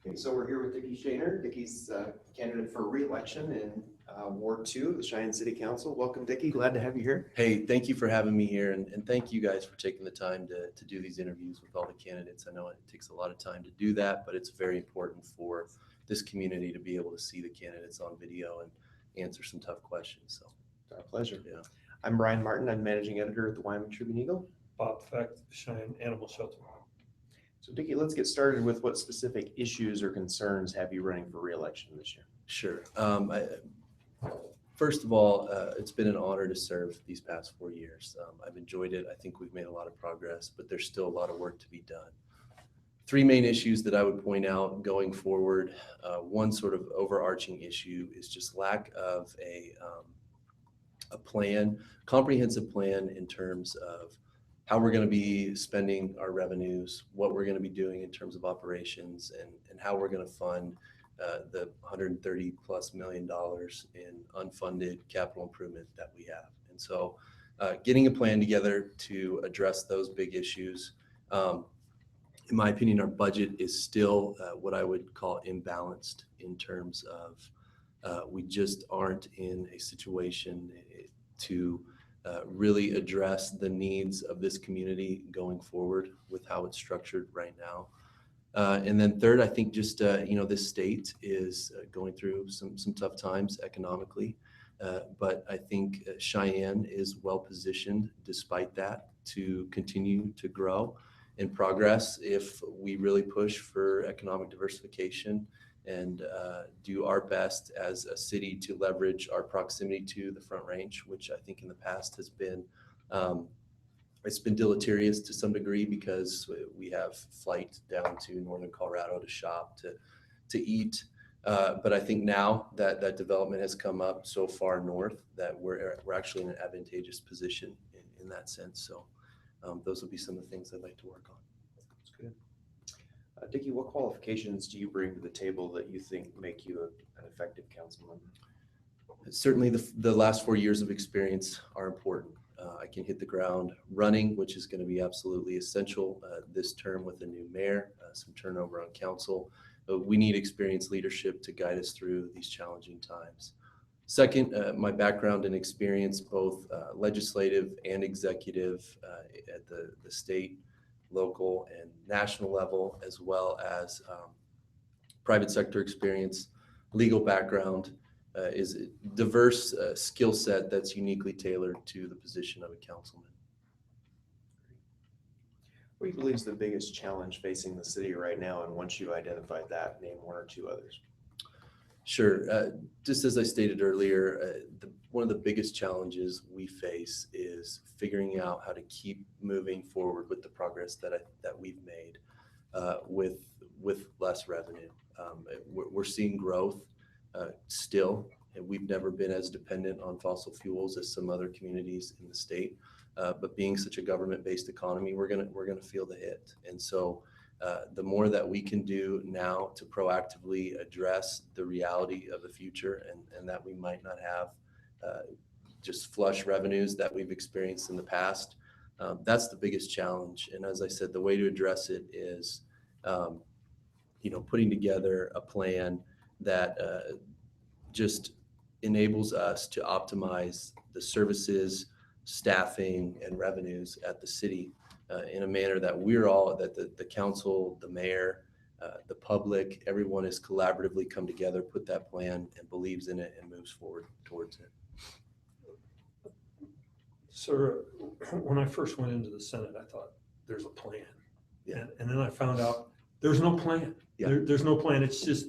Okay, so we're here with Dicky Shanor. Dicky's candidate for re-election in Ward 2 of the Cheyenne City Council. Welcome, Dicky. Glad to have you here. Hey, thank you for having me here, and thank you guys for taking the time to do these interviews with all the candidates. I know it takes a lot of time to do that, but it's very important for this community to be able to see the candidates on video and answer some tough questions. So, It's our pleasure. yeah. I'm Brian Martin. I'm managing editor at the Wyoming Tribune Eagle. Bob Feck, Cheyenne Animal Shelter. So, Dicky, let's get started with what specific issues or concerns have you running for re-election this year? Sure. First of all, it's been an honor to serve these past 4 years. I've enjoyed it. I think we've made a lot of progress, but there's still a lot of work to be done. Three main issues that I would point out going forward. One sort of overarching issue is just lack of a plan, comprehensive plan in terms of how we're going to be spending our revenues, what we're going to be doing in terms of operations, and how we're going to fund the $130+ million in unfunded capital improvement that we have. And so getting a plan together to address those big issues. In my opinion, our budget is still what I would call imbalanced in terms of we just aren't in a situation to really address the needs of this community going forward with how it's structured right now. And then third, I think just, this state is going through some tough times economically, but I think Cheyenne is well positioned despite that to continue to grow and progress if we really push for economic diversification and do our best as a city to leverage our proximity to the Front Range, which I think in the past has been it's been deleterious to some degree because we have flight down to northern Colorado to shop, to eat. But I think now that development has come up so far north that we're actually in an advantageous position in that sense. So those will be some of the things I'd like to work on. That's good. Dicky, what qualifications do you bring to the table that you think make you an effective council member? Certainly the last 4 years of experience are important. I can hit the ground running, which is going to be absolutely essential this term with a new mayor, some turnover on council. We need experienced leadership to guide us through these challenging times. Second, my background and experience, both legislative and executive at the state, local, and national level, as well as private sector experience, legal background, is a diverse skill set that's uniquely tailored to the position of a councilman. What do you believe is the biggest challenge facing the city right now? And once you identified that, name one or two others. Sure. Just as I stated earlier, one of the biggest challenges we face is figuring out how to keep moving forward with the progress that we've made with less revenue. We're seeing growth still, and we've never been as dependent on fossil fuels as some other communities in the state. But being such a government-based economy, we're gonna feel the hit. And so the more that we can do now to proactively address the reality of the future and that we might not have just flush revenues that we've experienced in the past, that's the biggest challenge. And as I said, the way to address it is, putting together a plan that just enables us to optimize the services, staffing, and revenues at the city in a manner that the council, the mayor, the public, everyone has collaboratively come together, put that plan and believes in it and moves forward towards it. Sir, when I first went into the Senate, I thought there's a plan. Yeah. And then I found out there's no plan. Yeah. There's no plan. It's just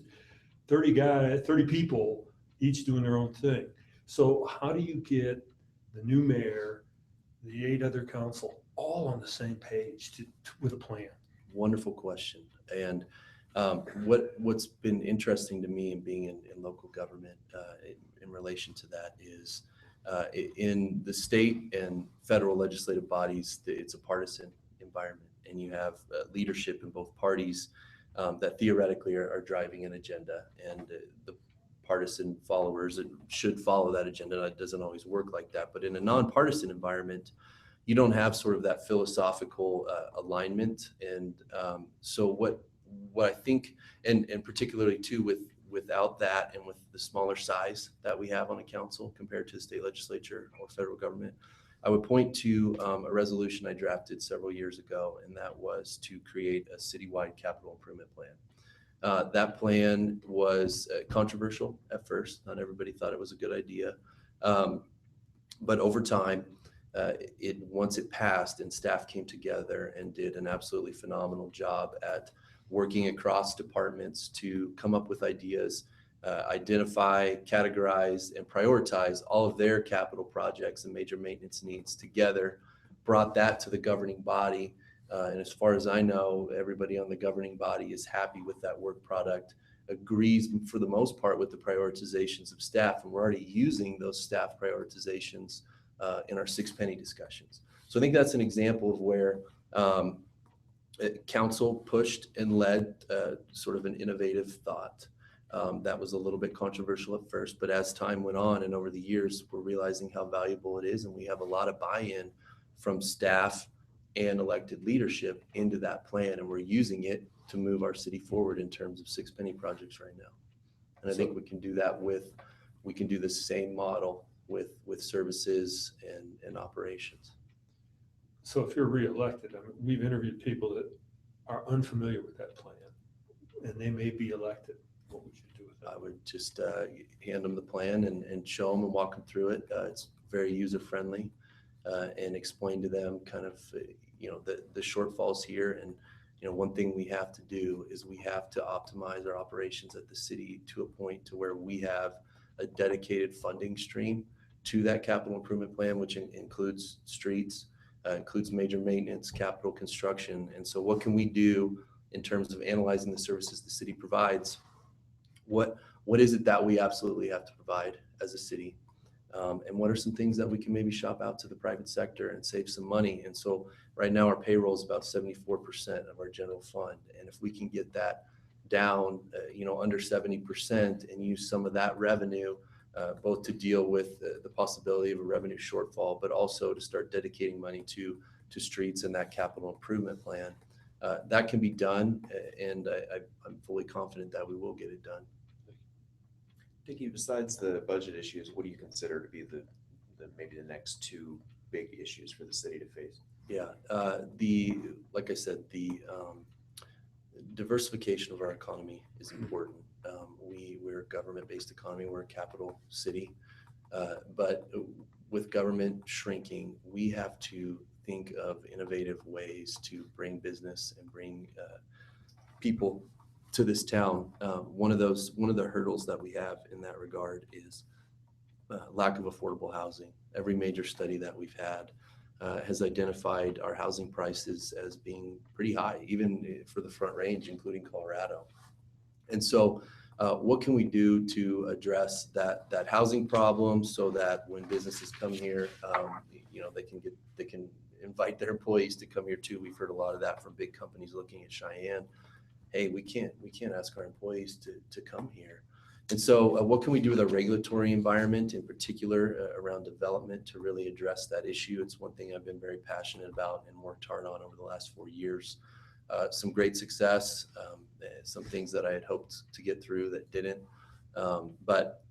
30 people, each doing their own thing. So how do you get the new mayor, the 8 other council, all on the same page with a plan? Wonderful question. And what's been interesting to me in being in local government in relation to that is in the state and federal legislative bodies, it's a partisan environment, and you have leadership in both parties that theoretically are driving an agenda, and the partisan followers should follow that agenda. It doesn't always work like that, but in a nonpartisan environment, you don't have sort of that philosophical alignment. And so what I think, and particularly too without that and with the smaller size that we have on a council compared to the state legislature or federal government, I would point to a resolution I drafted several years ago, and that was to create a citywide capital improvement plan. That plan was controversial at first. Not everybody thought it was a good idea. But over time, once it passed and staff came together and did an absolutely phenomenal job at working across departments to come up with ideas, identify, categorize, and prioritize all of their capital projects and major maintenance needs together, brought that to the governing body. And as far as I know, everybody on the governing body is happy with that work product, agrees for the most part with the prioritizations of staff, and we're already using those staff prioritizations in our 6 penny discussions. So I think that's an example of where council pushed and led sort of an innovative thought. That was a little bit controversial at first, but as time went on and over the years, we're realizing how valuable it is, and we have a lot of buy-in from staff and elected leadership into that plan, and we're using it to move our city forward in terms of 6 penny projects right now. And I think we can do that we can do the same model with services and operations. So if you're reelected, I mean, we've interviewed people that are unfamiliar with that plan, and they may be elected. What would you do with that? I would just hand them the plan and show them and walk them through it. It's very user-friendly, and explain to them kind of, the shortfalls here. And, one thing we have to do is we have to optimize our operations at the city to a point to where we have a dedicated funding stream to that capital improvement plan, which includes streets, includes major maintenance, capital construction. And so what can we do in terms of analyzing the services the city provides? What is it that we absolutely have to provide as a city? And what are some things that we can maybe shop out to the private sector and save some money? And so right now our payroll is about 74% of our general fund. And if we can get that down, under 70% and use some of that revenue, both to deal with the possibility of a revenue shortfall, but also to start dedicating money to streets and that capital improvement plan, that can be done. And I'm fully confident that we will get it done. Dicky, besides the budget issues, what do you consider to be maybe the next 2 big issues for the city to face? Yeah, like I said, the diversification of our economy is important. We're a government-based economy. We're a capital city, but with government shrinking, we have to think of innovative ways to bring business and bring people to this town. One of the hurdles that we have in that regard is lack of affordable housing. Every major study that we've had has identified our housing prices as being pretty high, even for the Front Range, including Colorado. And so what can we do to address that housing problem so that when businesses come here, they can invite their employees to come here too? We've heard a lot of that from big companies looking at Cheyenne. Hey, we can't ask our employees to come here. And so what can we do with our regulatory environment, in particular around development, to really address that issue? It's one thing I've been very passionate about and worked hard on over the last 4 years. Some great success, some things that I had hoped to get through that didn't. But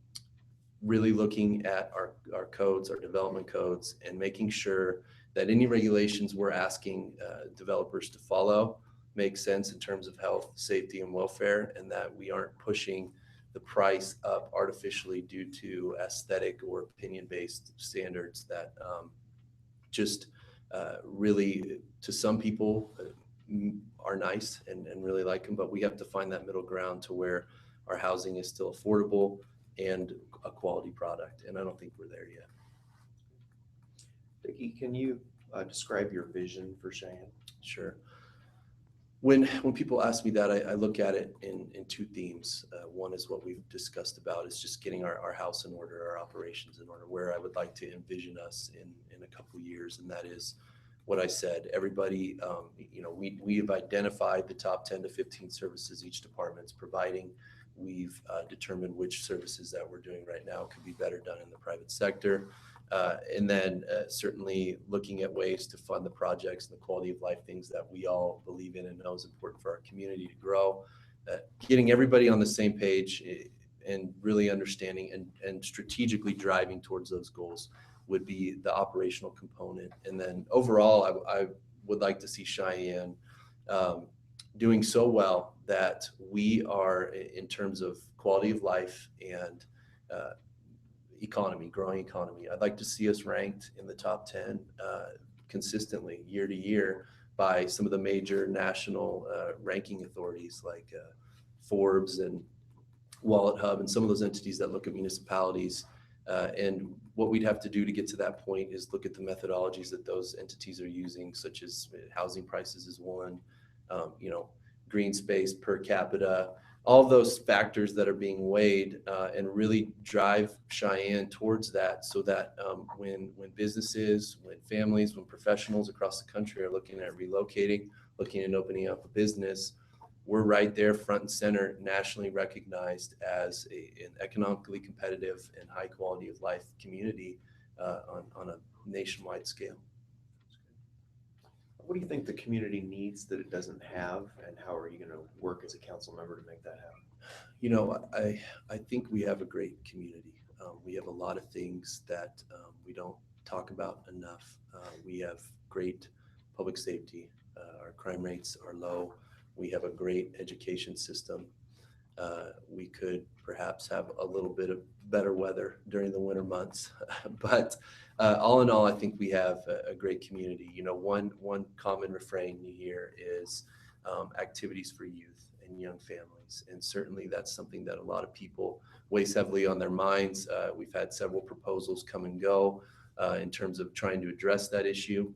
really looking at our codes, our development codes, and making sure that any regulations we're asking developers to follow make sense in terms of health, safety, and welfare, and that we aren't pushing the price up artificially due to aesthetic or opinion-based standards that just really, to some people, are nice and really like them, but we have to find that middle ground to where our housing is still affordable and a quality product, and I don't think we're there yet. Dicky, can you describe your vision for Cheyenne? Sure. When people ask me that, I look at it in 2 themes. One is what we've discussed about, is just getting our house in order, our operations in order, where I would like to envision us in a couple of years. And that is what I said. Everybody, we have identified the top 10 to 15 services each department's providing. We've determined which services that we're doing right now could be better done in the private sector. And then certainly looking at ways to fund the projects and the quality of life things that we all believe in and know is important for our community to grow. Getting everybody on the same page and really understanding and strategically driving towards those goals would be the operational component. And then overall, I would like to see Cheyenne doing so well that we are, in terms of quality of life and economy, growing economy. I'd like to see us ranked in the top 10 consistently year to year by some of the major national ranking authorities like Forbes and Wallet Hub and some of those entities that look at municipalities. And what we'd have to do to get to that point is look at the methodologies that those entities are using, such as housing prices is one, green space per capita, all of those factors that are being weighed and really drive Cheyenne towards that, so that when businesses, when families, when professionals across the country are looking at relocating, looking at opening up a business, we're right there front and center, nationally recognized as an economically competitive and high quality of life community on a nationwide scale. What do you think the community needs that it doesn't have, and how are you going to work as a council member to make that happen? I think we have a great community. We have a lot of things that we don't talk about enough. We have great public safety. Our crime rates are low. We have a great education system. We could perhaps have a little bit of better weather during the winter months, but all in all, I think we have a great community. One common refrain you hear is activities for youth and young families, and certainly that's something that a lot of people weighs heavily on their minds. We've had several proposals come and go in terms of trying to address that issue,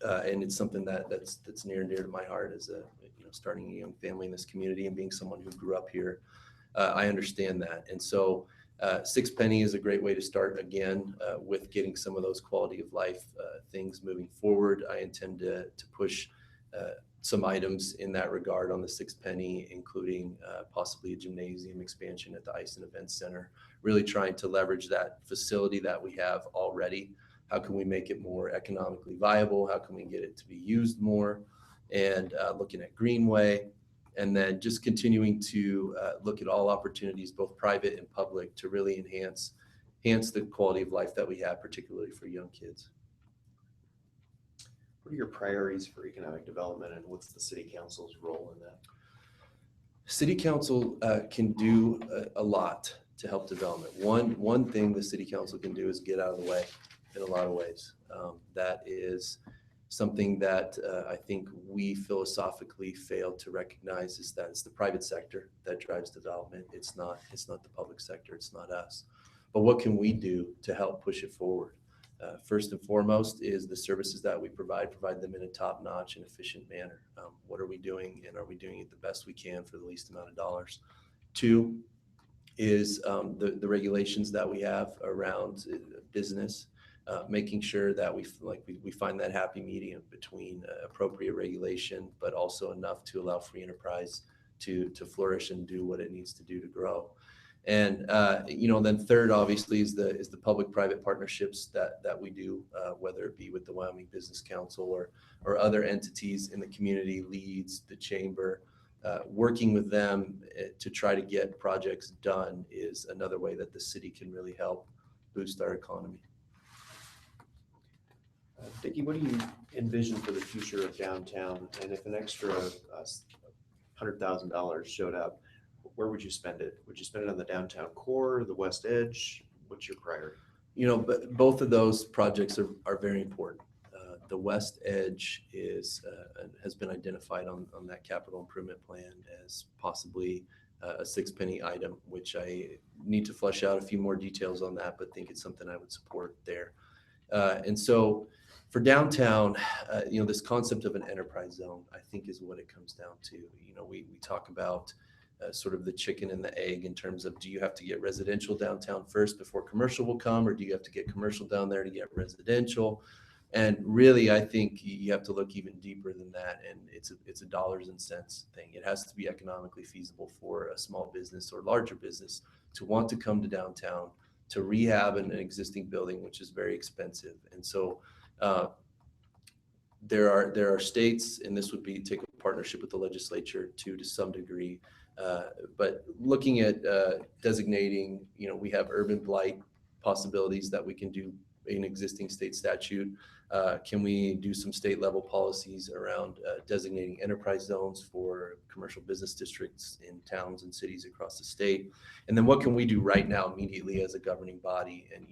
and it's something that's near and dear to my heart as starting a young family in this community and being someone who grew up here. I understand that. And so Six Penny is a great way to start again with getting some of those quality of life things moving forward. I intend to push some items in that regard on the Six Penny, including possibly a gymnasium expansion at the Ice and Event Center, really trying to leverage that facility that we have already. How can we make it more economically viable? How can we get it to be used more? And looking at Greenway, and then just continuing to look at all opportunities, both private and public, to really enhance the quality of life that we have, particularly for young kids. What are your priorities for economic development, and what's the city council's role in that? City council can do a lot to help development. One thing the city council can do is get out of the way in a lot of ways. That is something that I think we philosophically fail to recognize, is that it's the private sector that drives development. It's not the public sector. It's not us. But what can we do to help push it forward? First and foremost is the services that we provide them in a top-notch and efficient manner. What are we doing, and are we doing it the best we can for the least amount of dollars? Two is the regulations that we have around business. Making sure that we find that happy medium between appropriate regulation, but also enough to allow free enterprise to flourish and do what it needs to do to grow. And then third, obviously, is the public-private partnerships that we do, whether it be with the Wyoming Business Council or other entities in the community, leads the chamber. Working with them to try to get projects done is another way that the city can really help boost our economy. Dicky, what do you envision for the future of downtown? And if an extra $100,000 showed up, where would you spend it? Would you spend it on the downtown core, the west edge? What's your priority? But both of those projects are very important. The west edge has been identified on that capital improvement plan as possibly a Six Penny item, which I need to flesh out a few more details on that, but think it's something I would support there. And so for downtown, this concept of an enterprise zone, I think, is what it comes down to. We talk about sort of the chicken and the egg in terms of, do you have to get residential downtown first before commercial will come, or do you have to get commercial down there to get residential? And really, I think you have to look even deeper than that, and it's a dollars and cents thing. It has to be economically feasible for a small business or larger business to want to come to downtown, to rehab an existing building, which is very expensive. And so there are states, and this would be take a partnership with the legislature to some degree, but looking at designating, we have urban blight possibilities that we can do in existing state statute. Can we do some state level policies around designating enterprise zones for commercial business districts in towns and cities across the state? And then what can we do right now immediately as a governing body? And,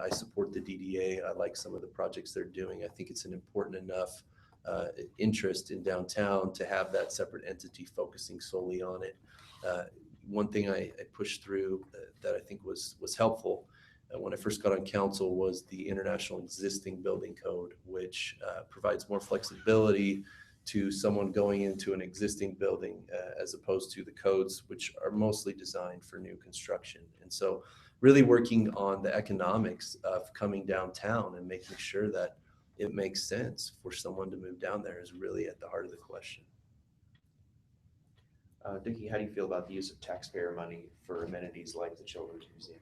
I support the DDA. I like some of the projects they're doing. I think it's an important enough interest in downtown to have that separate entity focusing solely on it. One thing I pushed through that I think was helpful when I first got on council was the International Existing Building Code, which provides more flexibility to someone going into an existing building as opposed to the codes, which are mostly designed for new construction. And so really working on the economics of coming downtown and making sure that it makes sense for someone to move down there is really at the heart of the question. Dicky, how do you feel about the use of taxpayer money for amenities like the Children's Museum?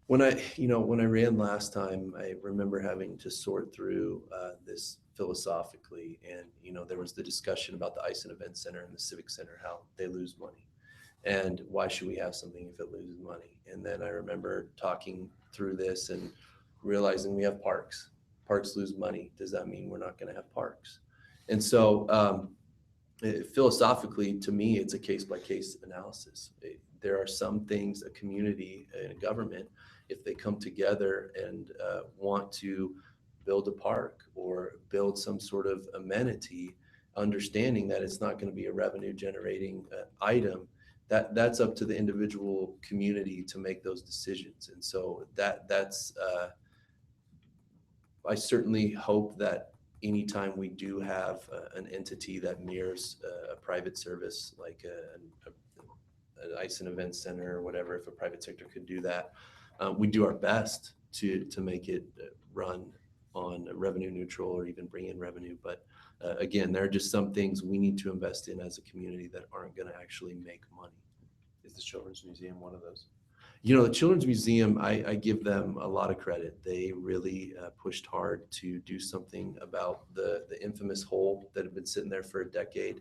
When I ran last time, I remember having to sort through this philosophically, and there was the discussion about the Ice and Event Center and the Civic Center, how they lose money, and why should we have something if it loses money? And then I remember talking through this and realizing we have parks. Parks lose money. Does that mean we're not going to have parks? And so philosophically, to me, it's a case-by-case analysis. There are some things a community and a government, if they come together and want to build a park or build some sort of amenity, understanding that it's not going to be a revenue-generating item, that's up to the individual community to make those decisions. And so that's I certainly hope that anytime we do have an entity that mirrors a private service like an Ice and Event Center or whatever, if a private sector could do that, we do our best to make it run on revenue neutral or even bring in revenue. But again, there are just some things we need to invest in as a community that aren't going to actually make money. Is the Children's Museum one of those? The Children's Museum, I give them a lot of credit. They really pushed hard to do something about the infamous hole that had been sitting there for a decade.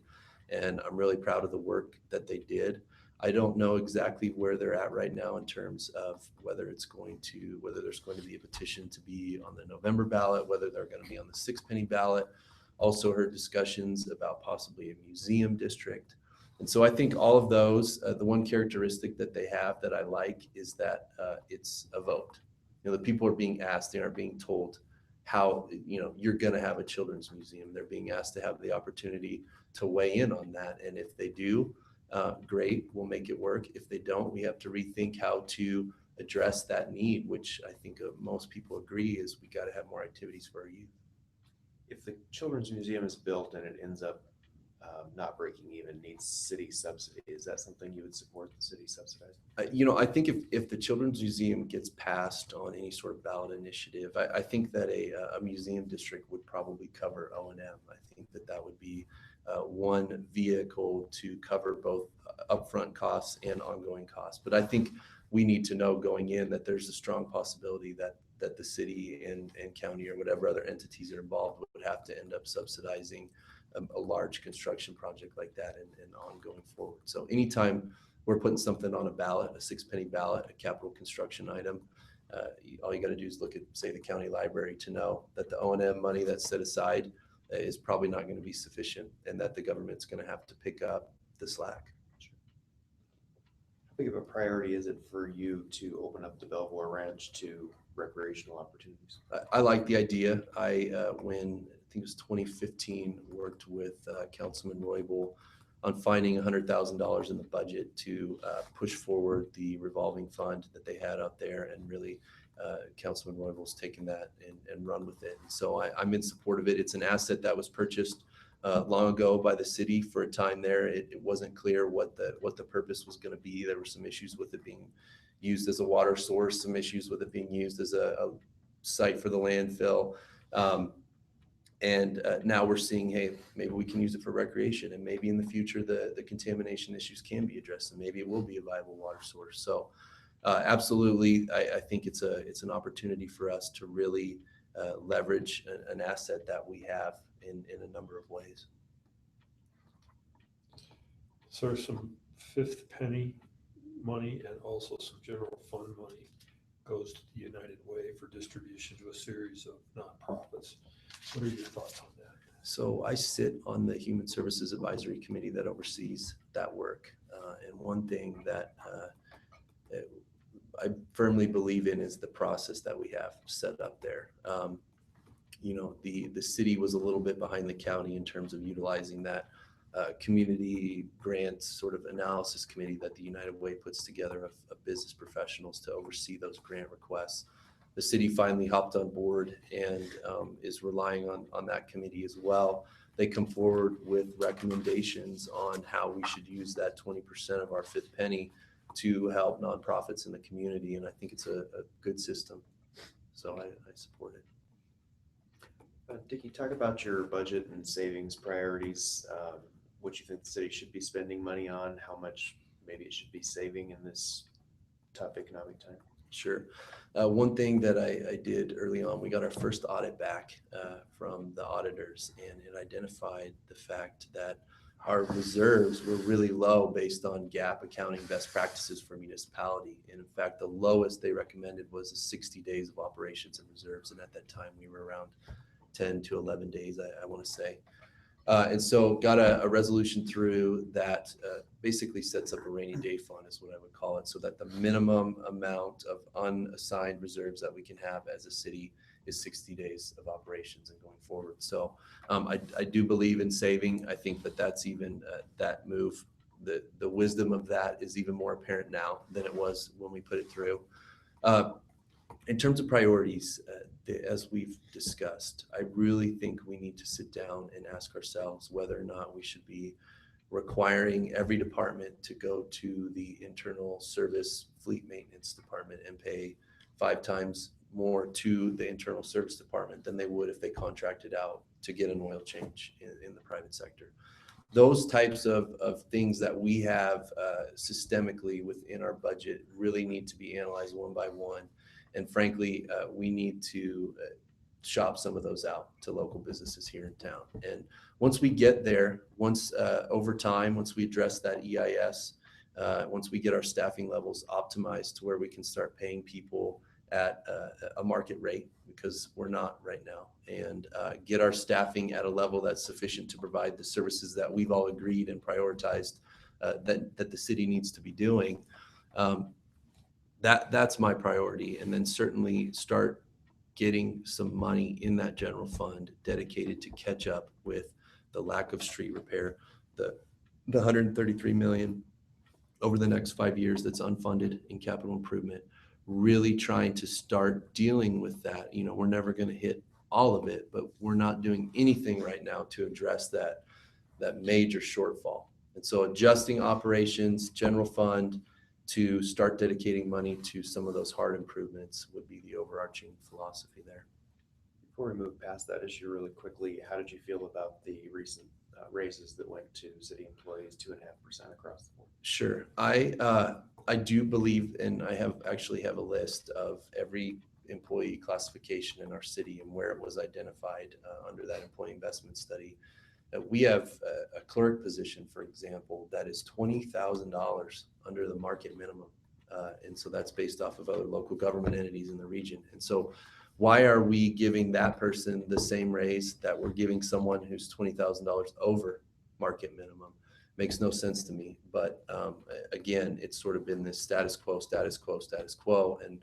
And I'm really proud of the work that they did. I don't know exactly where they're at right now in terms of whether there's going to be a petition to be on the November ballot, whether they're going to be on the 6-penny ballot. Also heard discussions about possibly a museum district. And so I think all of those, the one characteristic that they have that I like is that it's a vote. The people are being asked, they aren't being told how, you're going to have a children's museum. They're being asked to have the opportunity to weigh in on that. And if they do, great, we'll make it work. If they don't, we have to rethink how to address that need, which I think most people agree is we got to have more activities for our youth. If the Children's Museum is built and it ends up not breaking even, needs city subsidy, is that something you would support the city subsidizing? I think if the Children's Museum gets passed on any sort of ballot initiative, I think that a museum district would probably cover O&M. I think that would be one vehicle to cover both upfront costs and ongoing costs. But I think we need to know going in that there's a strong possibility that the city and county or whatever other entities are involved would have to end up subsidizing a large construction project like that and ongoing forward. So anytime we're putting something on a ballot, a 6-penny ballot, a capital construction item, all you got to do is look at, say, the county library to know that the O&M money that's set aside is probably not going to be sufficient and that the government's going to have to pick up the slack. How big of a priority is it for you to open up the Belvoir Ranch to recreational opportunities? I like the idea. When I think it was 2015, worked with Councilman Roybal on finding $100,000 in the budget to push forward the revolving fund that they had out there, and really Councilman Roybal's taken that and run with it. And so I'm in support of it. It's an asset that was purchased long ago by the city. For a time there, it wasn't clear what the purpose was going to be. There were some issues with it being used as a water source, some issues with it being used as a site for the landfill. And now we're seeing, hey, maybe we can use it for recreation, and maybe in the future the contamination issues can be addressed, and maybe it will be a viable water source. So Absolutely, I think it's an opportunity for us to really leverage an asset that we have in a number of ways. So there's some fifth penny money and also some general fund money goes to the United Way for distribution to a series of nonprofits. What are your thoughts on that? So I sit on the Human Services Advisory Committee that oversees that work. And one thing that I firmly believe in is the process that we have set up there. The city was a little bit behind the county in terms of utilizing that community grants sort of analysis committee that the United Way puts together of business professionals to oversee those grant requests. The city finally hopped on board and is relying on that committee as well. They come forward with recommendations on how we should use that 20% of our fifth penny to help nonprofits in the community. And I think it's a good system. So I support it. Dicky, talk about your budget and savings priorities. What you think the city should be spending money on, how much maybe it should be saving in this tough economic time. Sure. One thing that I did early on, we got our first audit back from the auditors, and it identified the fact that our reserves were really low based on GAAP accounting best practices for municipality. And in fact, the lowest they recommended was 60 days of operations and reserves. And at that time, we were around 10 to 11 days, I want to say. And so got a resolution through that basically sets up a rainy day fund is what I would call it, so that the minimum amount of unassigned reserves that we can have as a city is 60 days of operations and going forward. So I do believe in saving. I think that's even that move, the wisdom of that is even more apparent now than it was when we put it through. In terms of priorities, as we've discussed, I really think we need to sit down and ask ourselves whether or not we should be requiring every department to go to the internal service fleet maintenance department and pay 5 times more to the internal service department than they would if they contracted out to get an oil change in the private sector. Those types of things that we have systemically within our budget really need to be analyzed one by one. And frankly, we need to shop some of those out to local businesses here in town. And once we get there, over time, once we address that EIS, once we get our staffing levels optimized to where we can start paying people at a market rate, because we're not right now, and get our staffing at a level that's sufficient to provide the services that we've all agreed and prioritized that the city needs to be doing. That's my priority. And then certainly start getting some money in that general fund dedicated to catch up with the lack of street repair, the $133 million over the next 5 years that's unfunded in capital improvement, really trying to start dealing with that. We're never going to hit all of it, but we're not doing anything right now to address that major shortfall. And so adjusting operations, general fund, to start dedicating money to some of those hard improvements would be the overarching philosophy there. Before we move past that issue really quickly, how did you feel about the recent raises that went to city employees, 2.5% across the board? Sure. I do believe, and I have a list of every employee classification in our city and where it was identified under that employee investment study. We have a clerk position, for example, that is $20,000 under the market minimum. And so that's based off of other local government entities in the region. And so why are we giving that person the same raise that we're giving someone who's $20,000 over market minimum? Makes no sense to me. But again, it's sort of been this status quo. And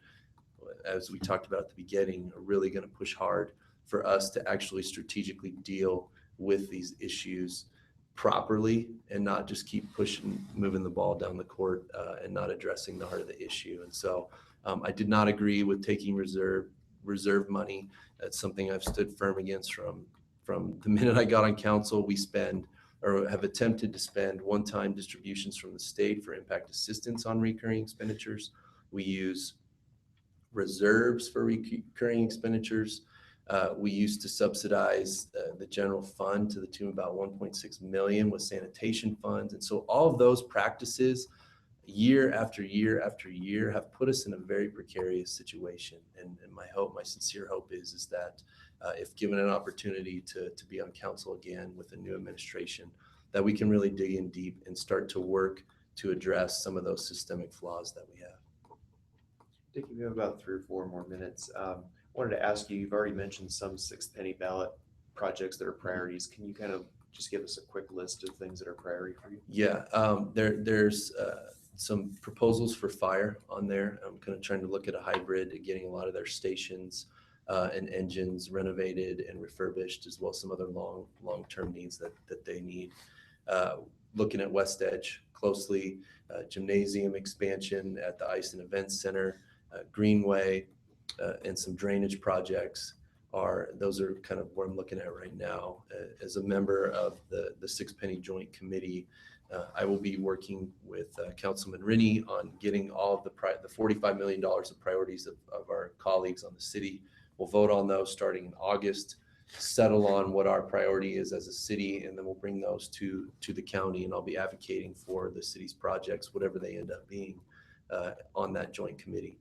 as we talked about at the beginning, are really going to push hard for us to actually strategically deal with these issues properly and not just keep moving the ball down the court and not addressing the heart of the issue. And so I did not agree with taking reserve money. That's something I've stood firm against from the minute I got on council. We spend or have attempted to spend one-time distributions from the state for impact assistance on recurring expenditures. We use reserves for recurring expenditures. We used to subsidize the general fund to the tune of about $1.6 million with sanitation funds. And so all of those practices, year after year after year have put us in a very precarious situation. And my sincere hope is that if given an opportunity to be on council again with a new administration, that we can really dig in deep and start to work to address some of those systemic flaws that we have. Dickie, we have about 3 or 4 more minutes. Wanted to ask you, you've already mentioned some 6-penny ballot projects that are priorities. Can you kind of just give us a quick list of things that are priority for you? Yeah, there's some proposals for fire on there. I'm kind of trying to look at a hybrid, getting a lot of their stations and engines renovated and refurbished, as well as some other long-term needs that they need. Looking at West Edge closely, gymnasium expansion at the Ice and Events Center, Greenway, and some drainage projects. Those are kind of where I'm looking at right now. As a member of the 6-penny Joint Committee, I will be working with Councilman Rennie on getting all of the $45 million of priorities of our colleagues on the city. We'll vote on those starting in August, settle on what our priority is as a city, and then we'll bring those to the county, and I'll be advocating for the city's projects, whatever they end up being, on that joint committee.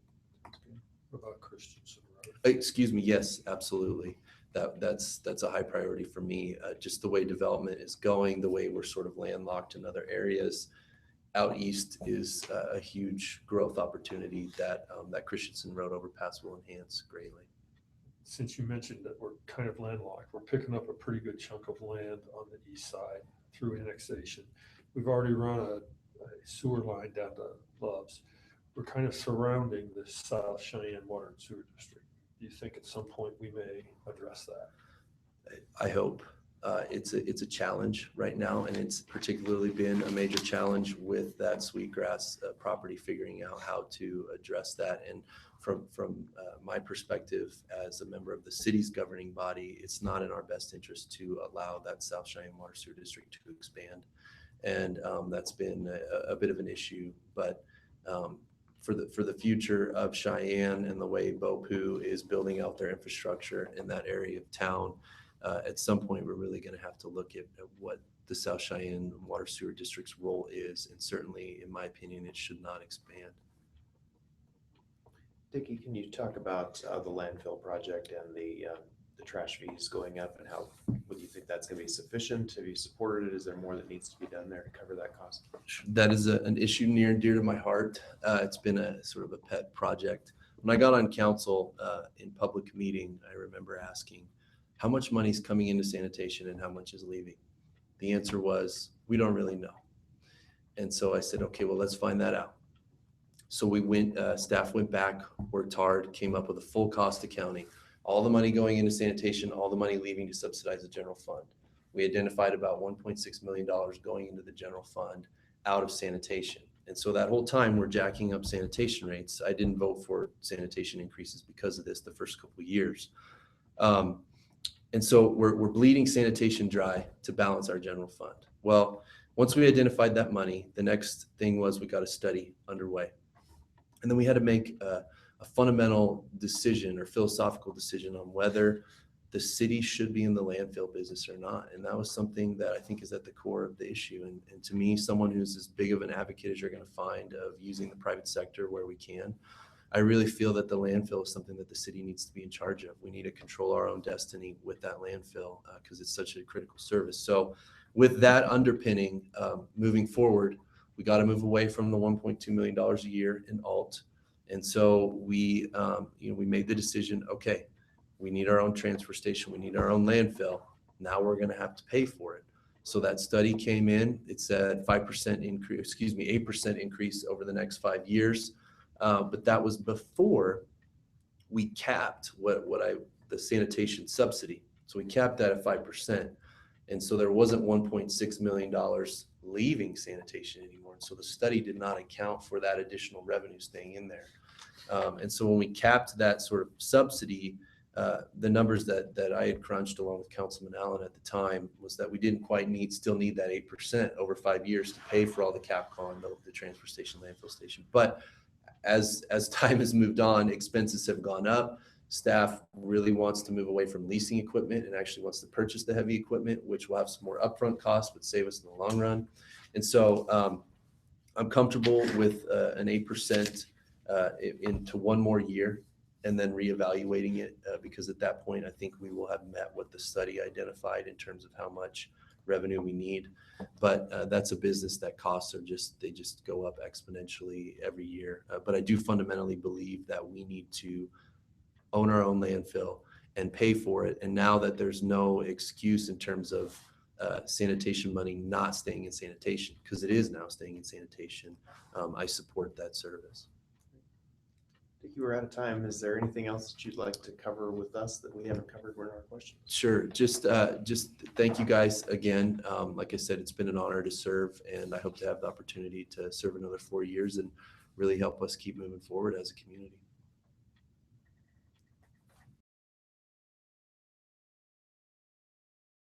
What about Christensen Road? Excuse me, yes, absolutely. That's a high priority for me. Just the way development is going, the way we're sort of landlocked in other areas. Out east is a huge growth opportunity that Christensen Road overpass will enhance greatly. Since you mentioned that we're kind of landlocked, we're picking up a pretty good chunk of land on the east side through annexation. We've already run a sewer line down to Love's. We're kind of surrounding the South Cheyenne Water and Sewer District. Do you think at some point we may address that? I hope. It's a challenge right now, and it's particularly been a major challenge with that Sweetgrass property, figuring out how to address that. And from my perspective as a member of the city's governing body, it's not in our best interest to allow that South Cheyenne Water Sewer District to expand. And that's been a bit of an issue. But for the future of Cheyenne and the way Bopu is building out their infrastructure in that area of town, at some point we're really going to have to look at what the South Cheyenne Water Sewer District's role is. And certainly, in my opinion, it should not expand. Dickie, can you talk about the landfill project and the trash fees going up, and how would you think that's going to be sufficient? Have you supported it? Is there more that needs to be done there to cover that cost? That is an issue near and dear to my heart. It's been a sort of a pet project. When I got on council in public meeting, I remember asking, how much money is coming into sanitation and how much is leaving? The answer was, we don't really know. And so I said, okay, well, let's find that out. So we went, staff went back, worked hard, came up with a full cost accounting, all the money going into sanitation, all the money leaving to subsidize the general fund. We identified about $1.6 million going into the general fund out of sanitation. And so that whole time we're jacking up sanitation rates. I didn't vote for sanitation increases because of this the first couple of years. And so we're bleeding sanitation dry to balance our general fund. Well, once we identified that money, the next thing was we got a study underway. And then we had to make a fundamental decision or philosophical decision on whether the city should be in the landfill business or not. And that was something that I think is at the core of the issue. And to me, someone who's as big of an advocate as you're going to find of using the private sector where we can, I really feel that the landfill is something that the city needs to be in charge of. We need to control our own destiny with that landfill because it's such a critical service. So with that underpinning, moving forward, we got to move away from the $1.2 million a year in alt. And so we made the decision, okay, we need our own transfer station. We need our own landfill. Now we're going to have to pay for it. So that study came in. It said 8% increase over the next 5 years. But that was before we capped the sanitation subsidy. So we capped that at 5%. And so there wasn't $1.6 million leaving sanitation anymore. And so the study did not account for that additional revenue staying in there. And so when we capped that sort of subsidy, the numbers that I had crunched along with Councilman Allen at the time was that we didn't still need that 8% over 5 years to pay for all the CapCon, the transfer station, landfill station. But as time has moved on, expenses have gone up. Staff really wants to move away from leasing equipment and actually wants to purchase the heavy equipment, which will have some more upfront costs, but save us in the long run. And so I'm comfortable with an 8% into one more year and then reevaluating it because at that point, I think we will have met what the study identified in terms of how much revenue we need. But that's a business that costs they just go up exponentially every year. But I do fundamentally believe that we need to own our own landfill and pay for it. And now that there's no excuse in terms of sanitation money not staying in sanitation, because it is now staying in sanitation, I support that service. I think we're out of time. Is there anything else that you'd like to cover with us that we haven't covered in our questions? Sure. Just thank you guys again. Like I said, it's been an honor to serve, and I hope to have the opportunity to serve another 4 years and really help us keep moving forward as a community.